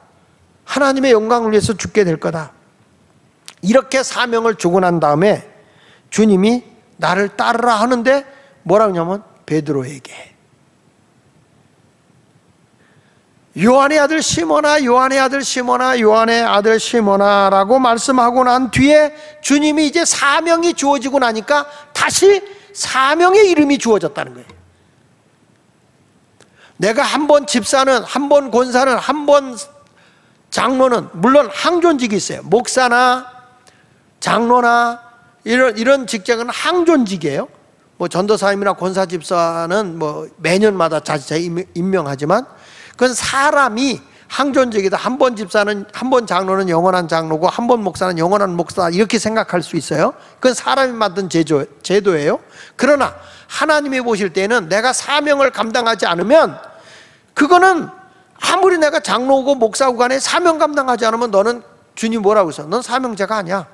하나님의 영광을 위해서 죽게 될 거다. 이렇게 사명을 주고 난 다음에 주님이 나를 따르라 하는데 뭐라고 하냐면 베드로에게 요한의 아들 시몬아, 요한의 아들 시몬아, 요한의 아들 시몬아 라고 말씀하고 난 뒤에 주님이 이제 사명이 주어지고 나니까 다시 사명의 이름이 주어졌다는 거예요. 내가 한 번 집사는, 한 번 권사는, 한 번 장로는, 물론 항존직이 있어요. 목사나 장로나 이런 직책은 항존직이에요. 뭐 전도사님이나 권사 집사는 뭐 매년마다 자기자 임명하지만 그건 사람이 항존직이다. 한 번 집사는, 한 번 장로는 영원한 장로고 한 번 목사는 영원한 목사, 이렇게 생각할 수 있어요. 그건 사람이 만든 제도예요. 그러나 하나님이 보실 때는 내가 사명을 감당하지 않으면, 그거는 아무리 내가 장로고 목사고 간에 사명 감당하지 않으면 너는, 주님 뭐라고 했어? 넌 사명자가 아니야.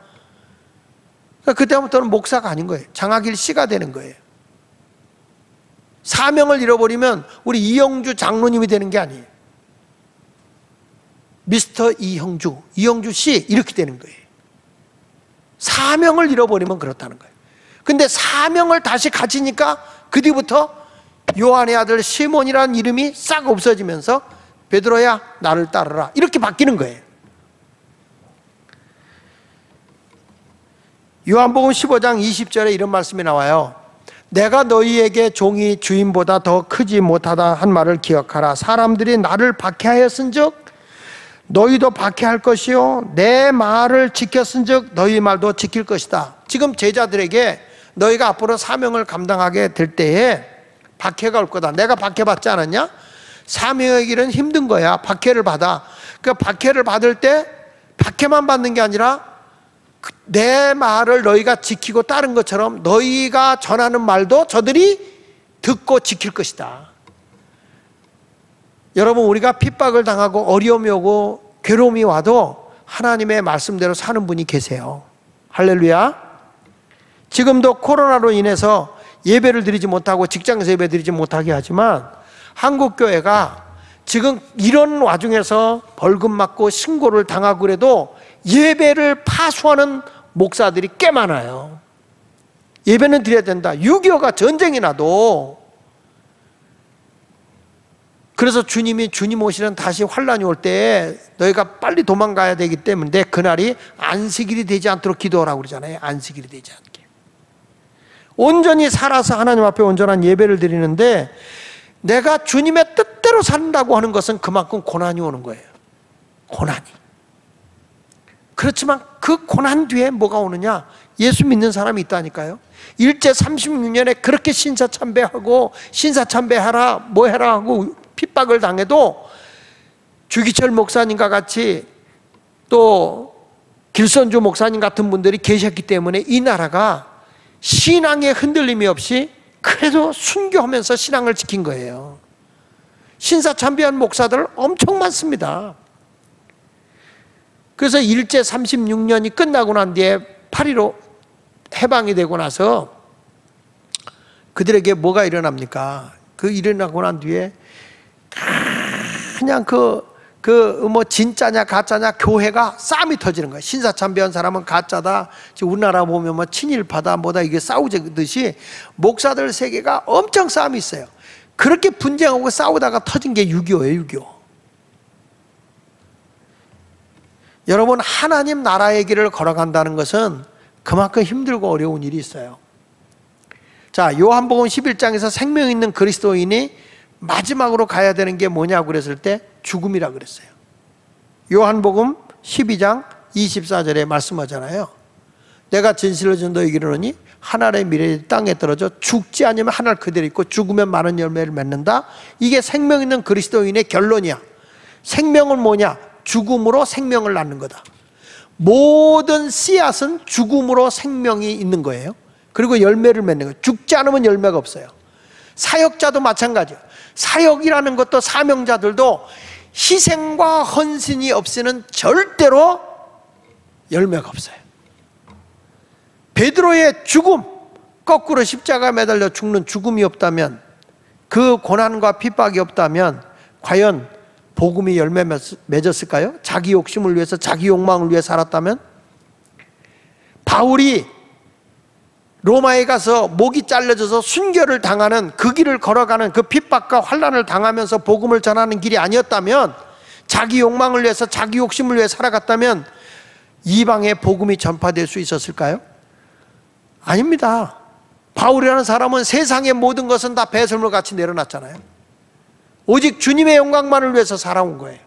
그러니까 그때부터는 목사가 아닌 거예요. 장학일 씨가 되는 거예요. 사명을 잃어버리면 우리 이영주 장로님이 되는 게 아니에요. 미스터 이영주 씨, 이렇게 되는 거예요. 사명을 잃어버리면 그렇다는 거예요. 근데 사명을 다시 가지니까 그 뒤부터 요한의 아들 시몬이라는 이름이 싹 없어지면서 베드로야 나를 따르라, 이렇게 바뀌는 거예요. 요한복음 15장 20절에 이런 말씀이 나와요. 내가 너희에게 종이 주인보다 더 크지 못하다 한 말을 기억하라. 사람들이 나를 박해하였은즉 너희도 박해할 것이요 내 말을 지켰은즉 너희 말도 지킬 것이다. 지금 제자들에게 너희가 앞으로 사명을 감당하게 될 때에 박해가 올 거다. 내가 박해받지 않았냐? 사명의 길은 힘든 거야. 박해를 받아. 그 박해를 받을 때 박해만 받는 게 아니라 내 말을 너희가 지키고 따른 것처럼 너희가 전하는 말도 저들이 듣고 지킬 것이다. 여러분, 우리가 핍박을 당하고 어려움이 오고 괴로움이 와도 하나님의 말씀대로 사는 분이 계세요. 할렐루야. 지금도 코로나로 인해서 예배를 드리지 못하고 직장에서 예배 드리지 못하게 하지만 한국교회가 지금 이런 와중에서 벌금 맞고 신고를 당하고 그래도 예배를 파수하는 목사들이 꽤 많아요. 예배는 드려야 된다. 6.25가 전쟁이 나도. 그래서 주님이, 주님 오시는 다시 환란이 올 때 너희가 빨리 도망가야 되기 때문에 그날이 안식일이 되지 않도록 기도하라고 그러잖아요. 안식일이 되지 않게. 온전히 살아서 하나님 앞에 온전한 예배를 드리는데 내가 주님의 뜻대로 산다고 하는 것은 그만큼 고난이 오는 거예요. 고난이. 그렇지만 그 고난 뒤에 뭐가 오느냐? 예수 믿는 사람이 있다니까요. 일제 36년에 그렇게 신사참배하고 신사참배하라 뭐 해라 하고 핍박을 당해도 주기철 목사님과 같이 또 길선주 목사님 같은 분들이 계셨기 때문에 이 나라가 신앙에 흔들림이 없이 그래도 순교하면서 신앙을 지킨 거예요. 신사참배한 목사들 엄청 많습니다. 그래서 일제 36년이 끝나고 난 뒤에 8.15 해방이 되고 나서 그들에게 뭐가 일어납니까? 그 일어나고 난 뒤에 그냥 뭐 진짜냐 가짜냐 교회가 싸움이 터지는 거예요. 신사참배한 사람은 가짜다. 지금 우리나라 보면 뭐 친일파다 뭐다 이게 싸우듯이 목사들 세계가 엄청 싸움이 있어요. 그렇게 분쟁하고 싸우다가 터진 게 6.25예요. 6.25. 여러분, 하나님 나라의 길을 걸어간다는 것은 그만큼 힘들고 어려운 일이 있어요. 자, 요한복음 11장에서 생명 있는 그리스도인이 마지막으로 가야 되는 게 뭐냐고 그랬을 때 죽음이라고 그랬어요. 요한복음 12장 24절에 말씀하잖아요. 내가 진실로 너희에게 이르노니 하늘의 미래의 땅에 떨어져 죽지 않으면 하늘 그대로 있고 죽으면 많은 열매를 맺는다. 이게 생명 있는 그리스도인의 결론이야. 생명은 뭐냐? 죽음으로 생명을 낳는 거다. 모든 씨앗은 죽음으로 생명이 있는 거예요. 그리고 열매를 맺는 거예요. 죽지 않으면 열매가 없어요. 사역자도 마찬가지예요. 사역이라는 것도 사명자들도 희생과 헌신이 없이는 절대로 열매가 없어요. 베드로의 죽음, 거꾸로 십자가에 매달려 죽는 죽음이 없다면, 그 고난과 핍박이 없다면 과연 복음이 열매 맺었을까요? 자기 욕심을 위해서, 자기 욕망을 위해 살았다면? 바울이 로마에 가서 목이 잘려져서 순교를 당하는 그 길을 걸어가는 그 핍박과 환난을 당하면서 복음을 전하는 길이 아니었다면, 자기 욕망을 위해서 자기 욕심을 위해 살아갔다면 이방에 복음이 전파될 수 있었을까요? 아닙니다. 바울이라는 사람은 세상의 모든 것은 다 배설물 같이 내려놨잖아요. 오직 주님의 영광만을 위해서 살아온 거예요.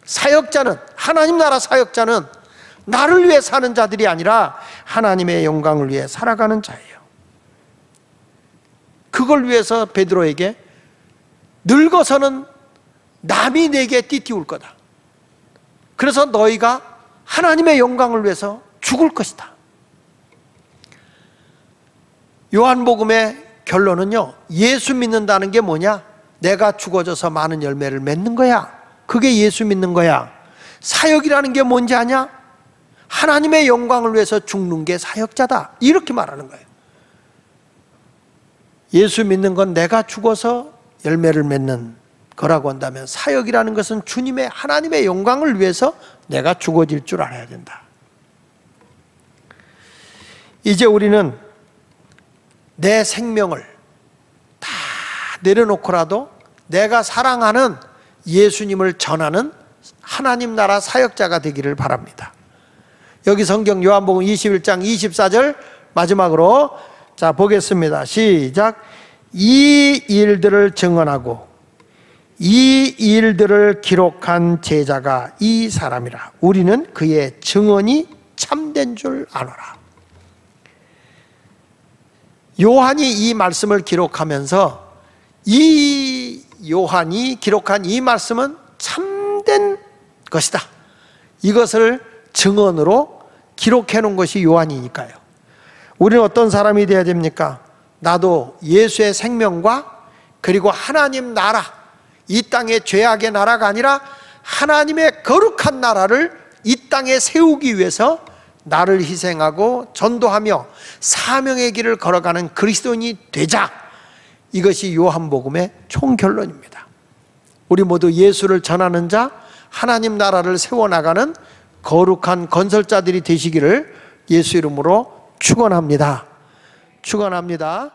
사역자는, 하나님 나라 사역자는 나를 위해 사는 자들이 아니라 하나님의 영광을 위해 살아가는 자예요. 그걸 위해서 베드로에게 늙어서는 남이 내게 띠띠울 거다. 그래서 너희가 하나님의 영광을 위해서 죽을 것이다. 요한복음의 결론은요, 예수 믿는다는 게 뭐냐? 내가 죽어져서 많은 열매를 맺는 거야. 그게 예수 믿는 거야. 사역이라는 게 뭔지 아냐? 하나님의 영광을 위해서 죽는 게 사역자다. 이렇게 말하는 거예요. 예수 믿는 건 내가 죽어서 열매를 맺는 거라고 한다면, 사역이라는 것은 주님의, 하나님의 영광을 위해서 내가 죽어질 줄 알아야 된다. 이제 우리는 내 생명을 다 내려놓고라도 내가 사랑하는 예수님을 전하는 하나님 나라 사역자가 되기를 바랍니다. 여기 성경 요한복음 21장 24절 마지막으로 자 보겠습니다. 시작. 이 일들을 증언하고 이 일들을 기록한 제자가 이 사람이라. 우리는 그의 증언이 참된 줄 아노라. 요한이 이 말씀을 기록하면서 이 요한이 기록한 이 말씀은 참된 것이다. 이것을 증언으로 기록해 놓은 것이 요한이니까요. 우리는 어떤 사람이 되어야 됩니까? 나도 예수의 생명과 그리고 하나님 나라, 이 땅의 죄악의 나라가 아니라 하나님의 거룩한 나라를 이 땅에 세우기 위해서 나를 희생하고 전도하며 사명의 길을 걸어가는 그리스도인이 되자. 이것이 요한복음의 총결론입니다. 우리 모두 예수를 전하는 자, 하나님 나라를 세워나가는 거룩한 건설자들이 되시기를 예수 이름으로 축원합니다. 축원합니다.